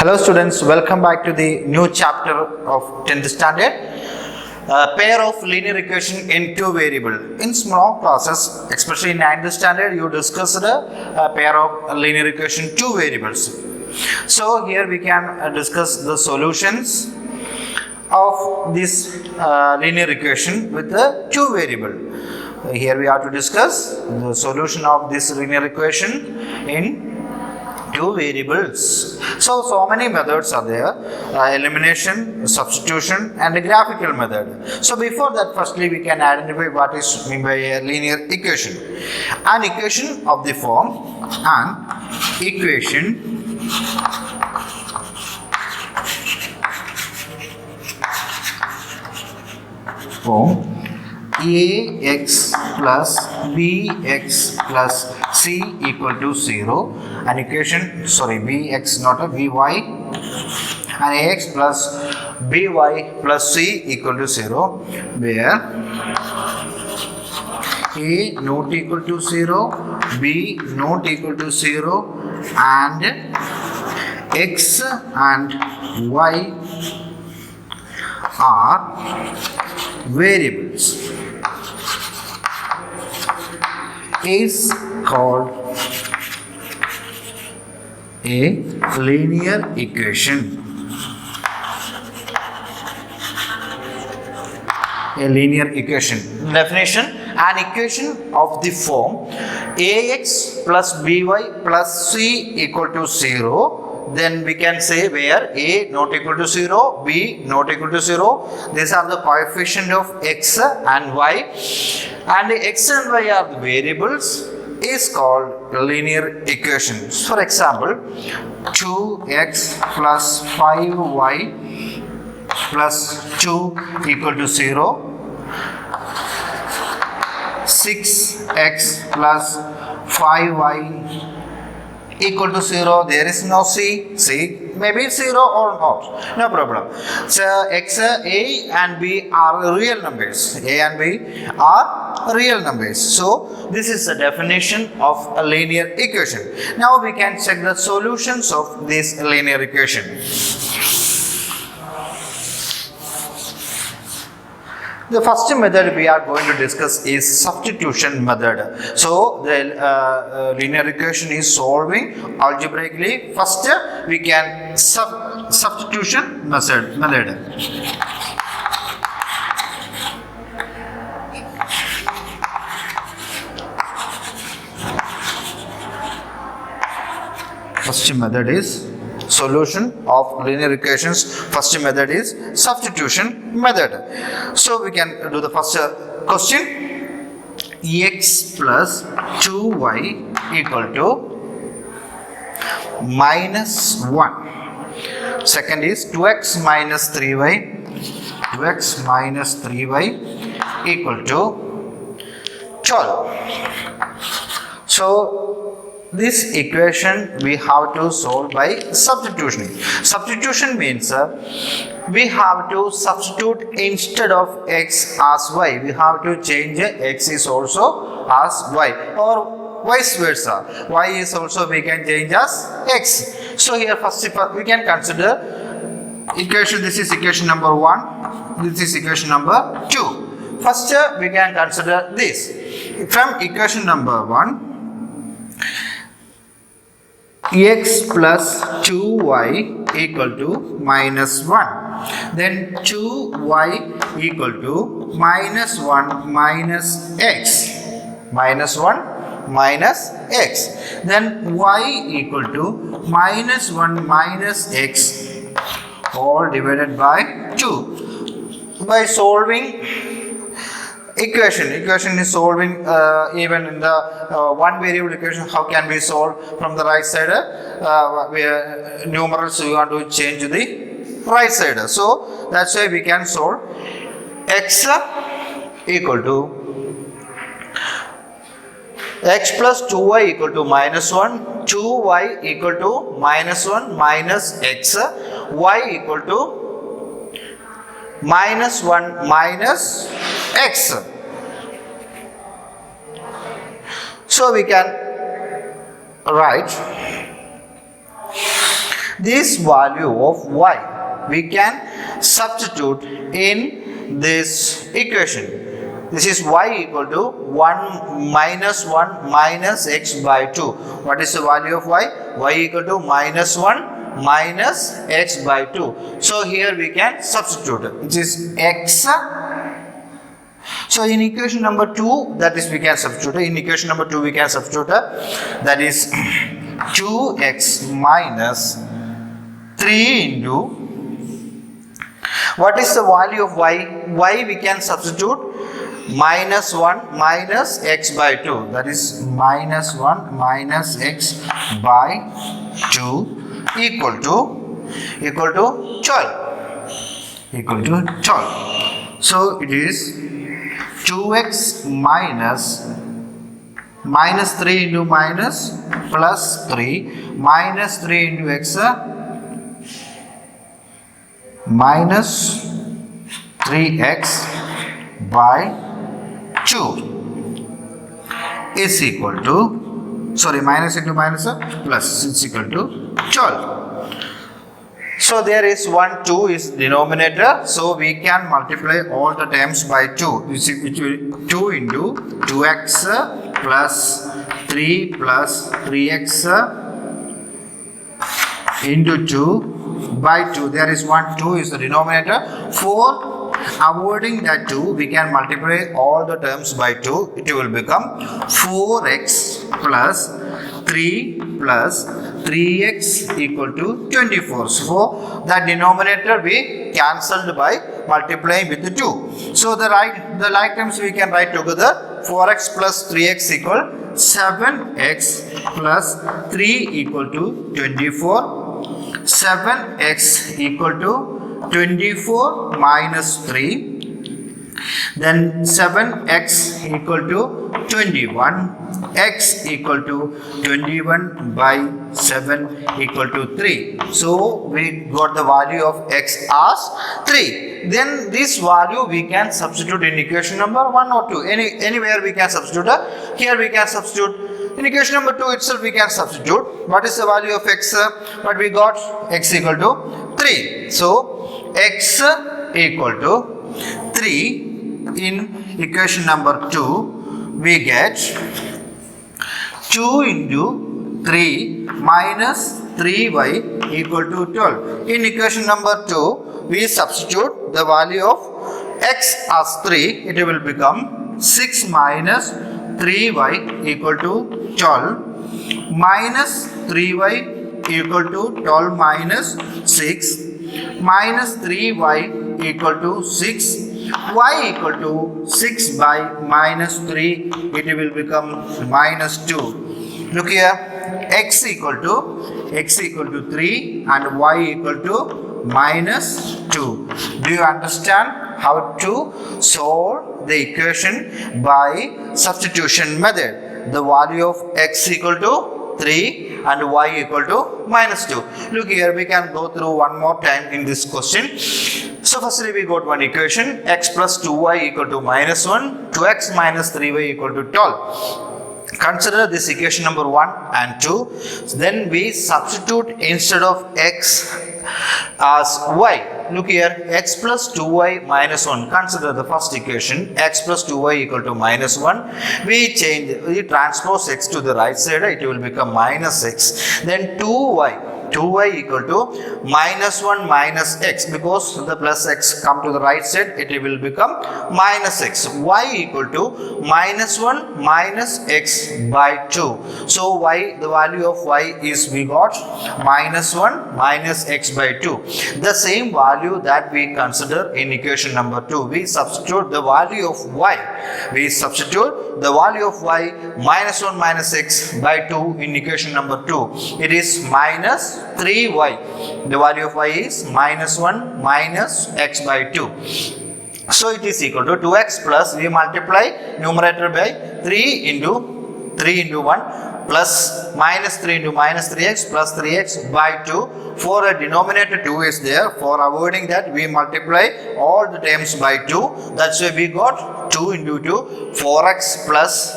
Hello students, welcome back to the new chapter of 10th standard. Pair of linear equation in two variable. In small classes, especially in 9th standard, you discussed a pair of linear equation two variables. So here we can discuss the solutions of this linear equation with the two variable. Here we have to discuss the solution of this linear equation in two variables. So many methods are there: elimination, substitution, and a graphical method. So before that, firstly we can identify what is meant by a linear equation. An equation of the form ax plus bx plus c equal to 0. An equation, bx not a by, and ax plus by plus c equal to 0, where a not equal to 0, b not equal to 0, and x and y are variables, is called a linear equation. A linear equation. Definition: an equation of the form ax plus by plus c equal to 0. Then we can say where a not equal to 0, b not equal to 0. These are the coefficient of x and y, and x and y are the variables, is called linear equations. For example, 2x plus 5y plus 2 equal to 0, 6x plus 5y equal to 0. There is no c maybe 0 or not, no problem. So x, a and b are real numbers. A and b are real numbers. So this is the definition of a linear equation. Now we can check the solutions of this linear equation. The first method we are going to discuss is substitution method. So the linear equation is solving algebraically. First we can substitution method. First method is solution of linear equations. First method is substitution method. So we can do the first question. X plus 2y equal to minus 1. Second is 2x minus 3y. 2x minus 3y equal to 12. So this equation we have to solve by substitution. Substitution means we have to substitute instead of x as y. We have to change x is also as y, or vice versa. Y is also we can change as x. So here first we can consider equation. This is equation number 1. This is equation number 2. First we can consider this. From equation number 1, x plus 2y equal to minus 1. Then 2y equal to minus 1 minus x. Minus 1 minus x. Then y equal to minus 1 minus x, all divided by 2. By solving equation is solving even in the one variable equation. How can we solve? From the right side, numerals we want to change the right side. So that's why we can solve x equal to x plus 2y equal to minus 1, 2y equal to minus 1 minus x, y equal to minus 1 minus x. So we can write this value of y we can substitute in this equation. This is y equal to 1 minus 1 minus x by 2. What is the value of y? Y equal to minus 1 minus x by 2. So here we can substitute it, which is x. So in equation number 2, that is we can substitute. In equation number 2 we can substitute, that is 2x minus 3 into, what is the value of y? Y we can substitute minus 1 minus x by 2, that is minus 1 minus x by 2 equal to 12. So it is 2x minus 3 into minus plus 3 minus 3 into x minus 3x by 2 is equal to, minus into minus plus, is equal to 12. So there is 1, 2 is denominator, so we can multiply all the terms by 2. You see, which will 2 into 2x plus 3 plus 3x into 2 by 2. There is 1, 2 is the denominator. For avoiding that 2, we can multiply all the terms by 2. It will become 4x plus 3 plus 3x equal to 24. So that denominator we cancelled by multiplying with the 2. So the like terms we can write together. 4x plus 3x equal 7x plus 3 equal to 24. 7x equal to 24 minus 3. Then 7x equal to 21. X equal to 21 by 7 equal to 3. So we got the value of x as 3. Then this value we can substitute in equation number 1 or 2. Anywhere we can substitute. Here we can substitute. In equation number 2 itself we can substitute. What is the value of x? What we got? X equal to 3. So x equal to 3. In equation number 2 we get 2 into 3 minus 3y equal to 12. In equation number 2 we substitute the value of x as 3. It will become 6 minus 3y equal to 12 minus 3y equal to 12 minus 6 minus 3y equal to 6, y equal to 6 by minus 3, it will become minus 2. Look here, x equal to 3 and y equal to minus 2. Do you understand how to solve the equation by substitution method? The value of x equal to 3 and y equal to minus 2. Look here, we can go through one more time in this question. So firstly we got one equation, x plus 2y equal to minus 1, 2x minus 3y equal to 12. Consider this equation number 1 and 2. Then we substitute instead of x as y. Look here, x plus 2y minus 1. Consider the first equation, x plus 2y equal to minus 1. We transpose x to the right side, it will become minus x. Then 2y equal to minus 1 minus x, because the plus x come to the right side, it will become minus x. Y equal to minus 1 minus x by 2. So y, the value of y is we got minus 1 minus x by 2. The same value that we consider in equation number 2. We substitute the value of y. We substitute the value of y minus 1 minus x by 2 in equation number 2. It is minus 3y. The value of y is minus 1 minus x by 2. So it is equal to 2x plus, we multiply numerator by 3 into 1 plus minus 3 into minus 3x plus 3x by 2. For a denominator 2 is there. For avoiding that, we multiply all the terms by 2. That's why we got 2 into 2, 4x plus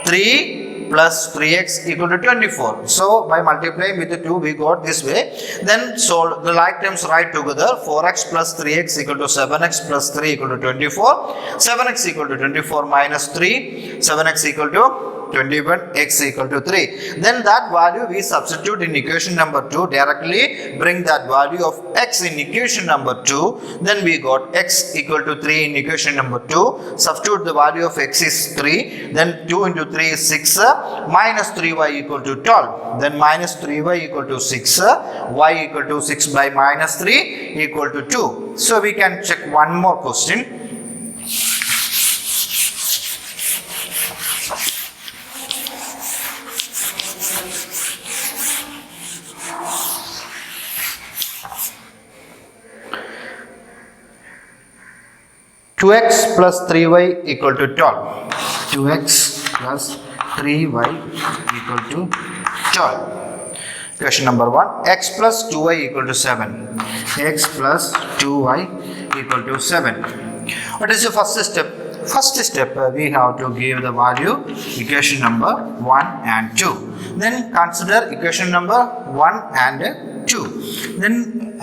3 plus 3x equal to 24. So by multiplying with the 2 we got this way. Then solve the like terms right together. 4x plus 3x equal to 7x plus 3 equal to 24. 7x equal to 24 minus 3. 7x equal to 21, x equal to 3. Then that value we substitute in equation number 2. Directly bring that value of x in equation number 2. Then we got x equal to 3 in equation number 2. Substitute the value of x is 3. Then 2 into 3 is 6. Minus 3y equal to 12. Then minus 3y equal to 6. Y equal to 6 by minus 3 equal to 2. So we can check one more question. Two x plus 3y equal to 12. 2x plus 3y equal to 12. Question number 1. X plus 2y equal to 7. X plus 2y equal to 7. What is the first step? First step we have to give the value equation number 1 and 2. Then consider equation number 1 and 2. Then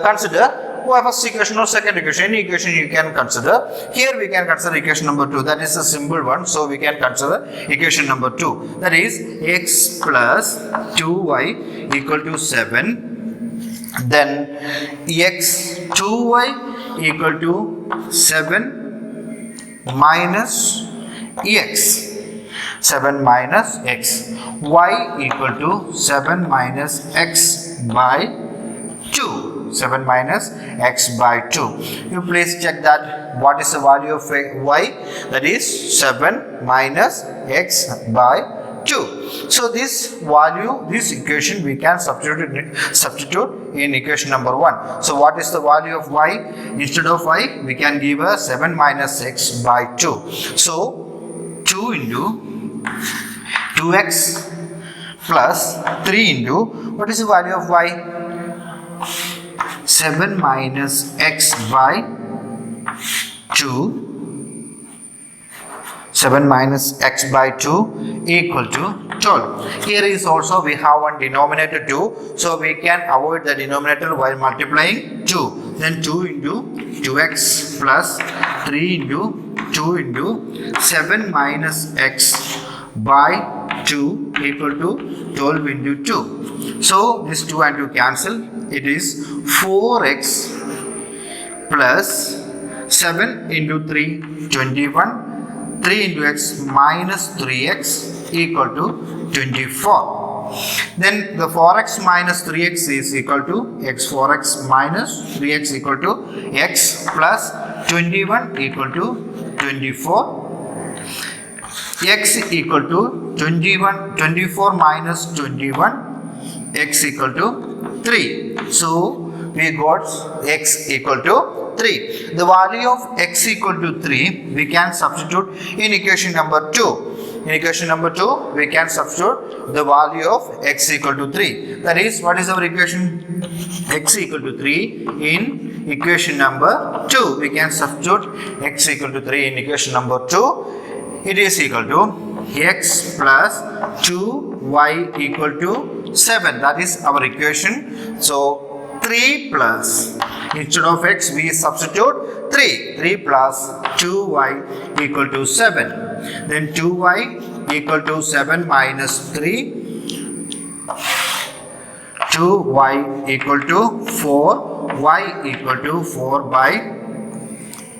consider first equation or second equation. Any equation you can consider. Here we can consider equation number 2. That is a simple one. So we can consider equation number 2. That is x plus 2y equal to 7. Then x 2y equal to 7 minus x. 7 minus x. Y equal to 7 minus x by 2. 7 minus x by 2. You please check that what is the value of y, that is 7 minus x by 2. So this value, this equation we can substitute in equation number 1. So what is the value of y? Instead of y we can give a 7 minus x by 2. So 2 into 2x plus 3 into, what is the value of y? 7 minus x by 2. 7 minus x by 2 equal to 12. Here is also we have one denominator 2. So we can avoid the denominator while multiplying 2. Then 2 into 2x plus 3 into 2 into 7 minus x by 2 equal to 12 into 2. So this 2 and 2 cancel. It is 4x plus 7 into 3, 21. 3 into x minus 3x equal to 24. Then the 4x minus 3x is equal to x. 4x minus 3x equal to x plus 21 equal to 24. X equal to 21, 24 minus 21, x equal to 3. So we got x equal to 3. The value of x equal to 3 we can substitute in equation number 2. In equation number 2 we can substitute the value of x equal to 3. That is, what is our equation? X equal to 3 in equation number 2. We can substitute x equal to 3 in equation number 2. It is equal to x plus 2y equal to 7. That is our equation. So 3 plus, instead of x we substitute 3. 3 plus 2y equal to 7. Then 2y equal to 7 minus 3. 2y equal to 4. Y equal to 4 by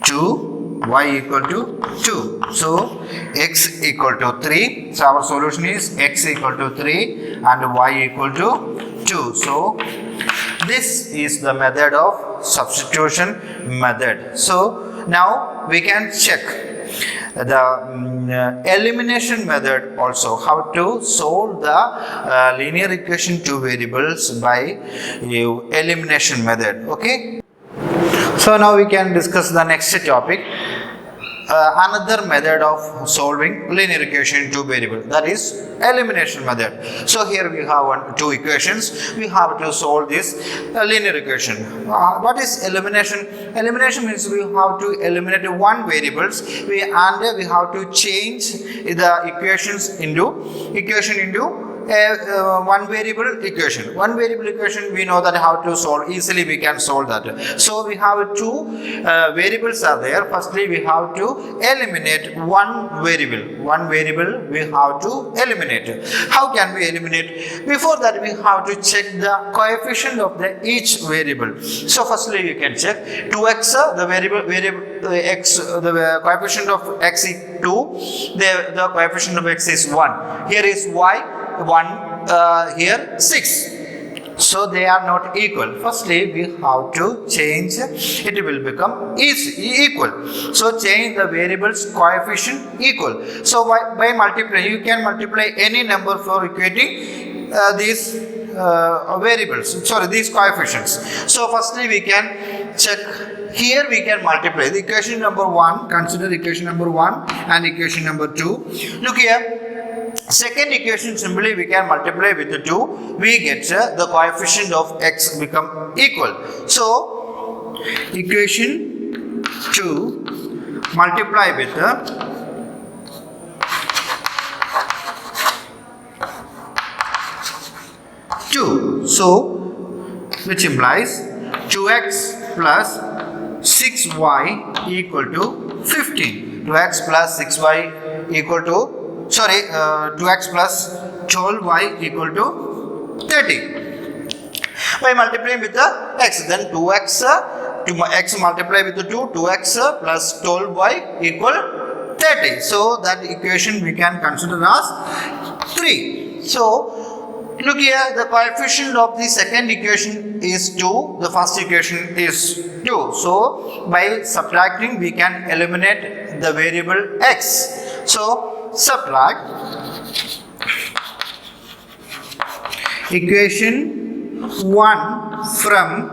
2. Y equal to 2. So x equal to 3. So our solution is x equal to 3 and y equal to 2. So this is the method of substitution method. So now we can check the elimination method also, how to solve the linear equation two variables by elimination method. Okay. So now we can discuss the next topic. another method of solving linear equation in two variable, that is elimination method. So here we have two equations. We have to solve this linear equation. What is elimination? Elimination means we have to eliminate one variables. We have to change the equation into one variable equation. One variable equation we know that how to solve. Easily we can solve that. So we have two variables are there. Firstly we have to eliminate one variable. One variable we have to eliminate. How can we eliminate? Before that we have to check the coefficient of each variable. So firstly you can check 2x, the variable x, the coefficient of x is 2, the coefficient of x is 1. Here is y 1, here 6. So they are not equal. Firstly we have to change, it will become equal. So change the variables coefficient equal. So by multiplying, you can multiply any number for equating these variables, these coefficients. So firstly we can check. Here we can multiply the equation number 1. Consider equation number 1 and equation number 2. Look here. Second equation, simply we can multiply with the 2. We get the coefficient of x become equal. So equation 2 multiply with the 2. So which implies 2x plus 6y equal to 15. 2x plus 6y equal to 2x plus 12y equal to 30. By multiplying with the x, then 2x x multiply with the 2x plus 12y equal 30. So that equation we can consider as 3. So look here, the coefficient of the second equation is 2, the first equation is 2. So by subtracting we can eliminate the variable x. So subtract equation 1 from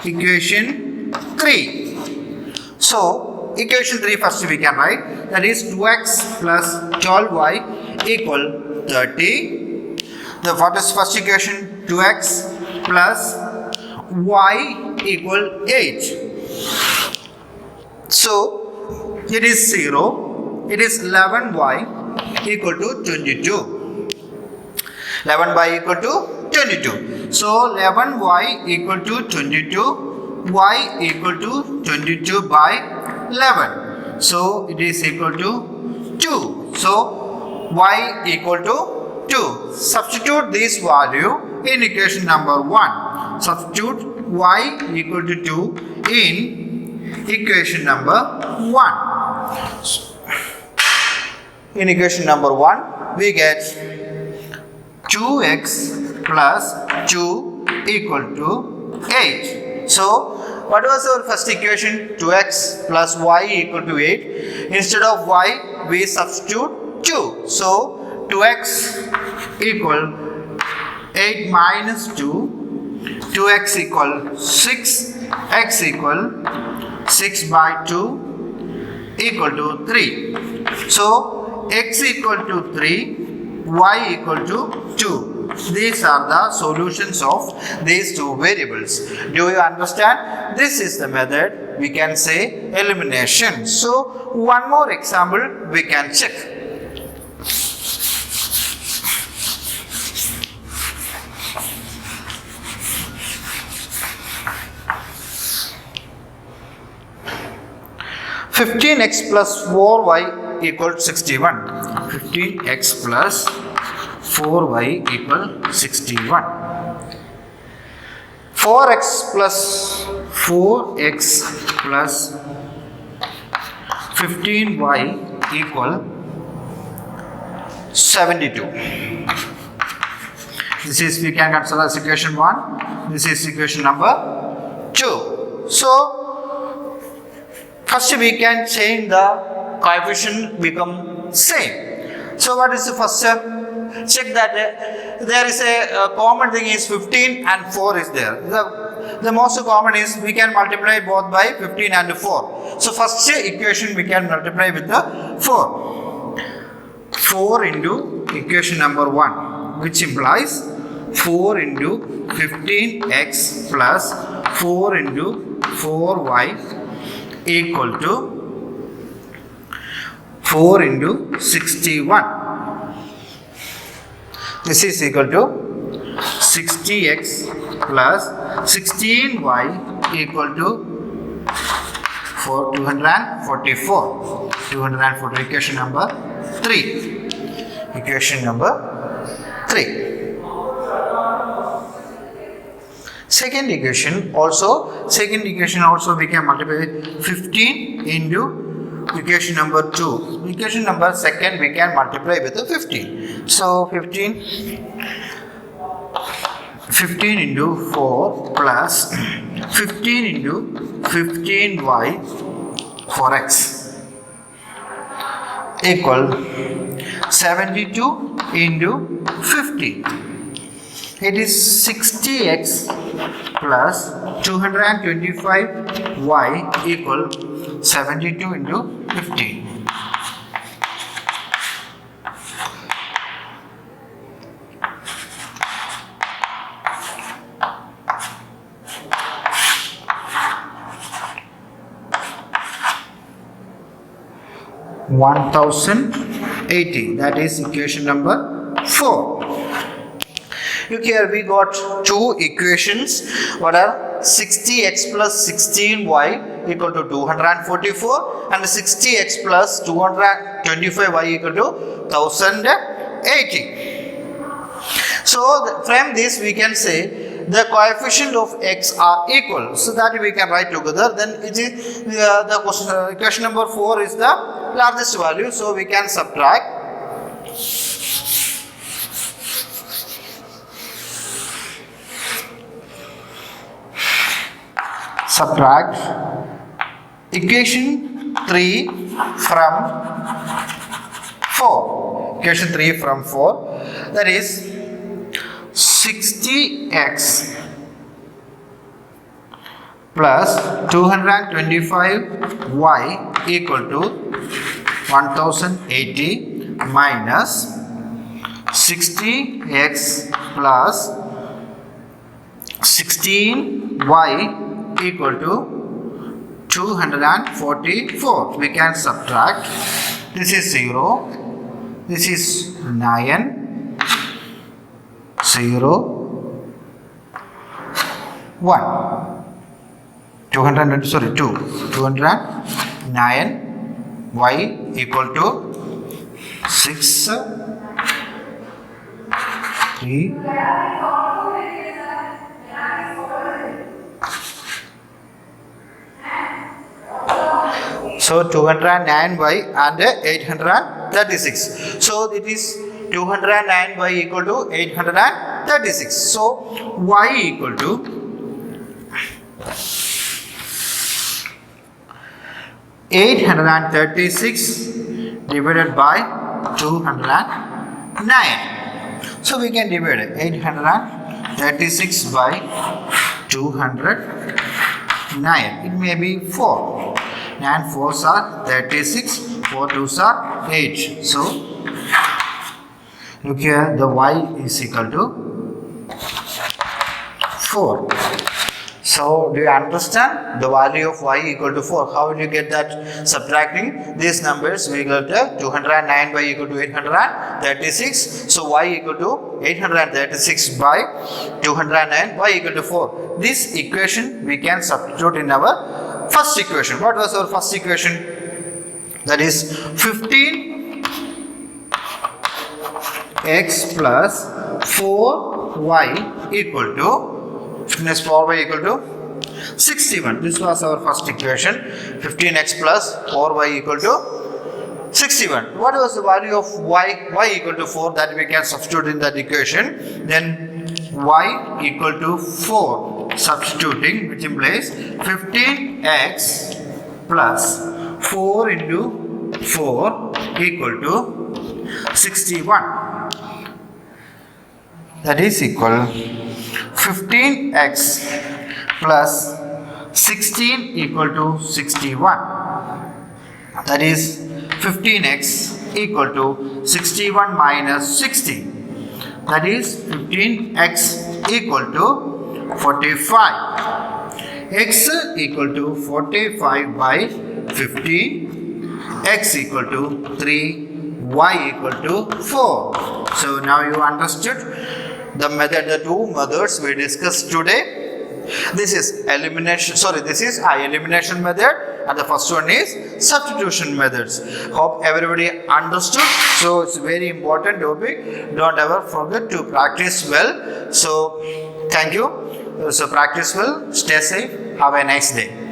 equation 3. So equation 3 first we can write, that is 2x plus 12y equal 30. The what is first equation? 2x plus y equal 8. So it is 0. It is 11y equal to 22. 11y equal to 22. So 11y equal to 22. Y equal to 22 by 11. So it is equal to 2. So y equal to 2. Substitute this value in equation number 1. Substitute y equal to 2 in equation number 1. In equation number 1, we get 2x plus 2 equal to 8. So, what was our first equation? 2x plus y equal to 8. Instead of y, we substitute 2. So, 2x equal 8 minus 2. 2x equal 6. X equal 6 by 2 equal to 3. So, x equal to 3, y equal to 2. These are the solutions of these two variables. Do you understand? This is the method we can say elimination. So one more example we can check. (15x plus 4y equal 61. 15x plus 4y equal 61. 4x plus 15y equal 72. This is, we can consider as equation 1. This is equation number 2. So first we can change the coefficient become same. So what is the first step? check that there is a common thing is 15 and 4 is there. The most common is we can multiply both by 15 and 4. So first equation we can multiply with the 4. 4 into equation number 1, which implies 4 into 15x plus 4 into 4y equal to 4 into 61. This is equal to 60x plus 16y equal to 244. 240, equation number 3. Equation number 3. Second equation also we can multiply with 15 into equation number 2. Equation number second we can multiply with the 15. So 15 into 4 plus 15 into 15y for x equal 72 into 50. It is 60x plus 225y equal 72 into 50. $1,080. That is equation number 4. Look here, we got two equations. What are 60x plus 16y equal to 244 and 60x plus 225y equal to 1080. So from this we can say the coefficient of x are equal. So that we can write together. Then it is the equation number 4 is the largest value. So we can subtract. Subtract equation 3 from 4. Equation 3 from 4. That is 60x plus 225y equal to 1080 minus 60x plus 16y equal to 244. We can subtract. This is 0. This is 9. 0, 1. 209 y equal to 6, 3. So 209y and 836. So it is 209y equal to 836. So y equal to 836 divided by 209. So we can divide 836 by 209. It may be 4. 9 4s are 36. 4 2s are 8. So look here, the y is equal to 4. So do you understand the value of y equal to 4? How will you get that? Subtracting these numbers, we got 209 y equal to 836. So y equal to 836 by 209, y equal to 4. This equation we can substitute in our first equation. What was our first equation? That is 15x plus 4y equal to 4y equal to 61. This was our first equation. 15x plus 4y equal to 61. What was the value of y? Y equal to 4, that we can substitute in that equation. Then y equal to 4. Substituting, which implies 15x plus 4 into 4 equal to 61. that is equal 15x plus 16 equal to 61. That is 15x equal to 61 minus 60. That is 15x equal to 45. X equal to 45 by 15. X equal to 3. Y equal to 4. So now you understood the two methods we discussed today. This is elimination method, and the first one is substitution methods. Hope everybody understood. So it's a very important topic. Don't ever forget to practice well. So thank you. So practice well. Stay safe. Have a nice day.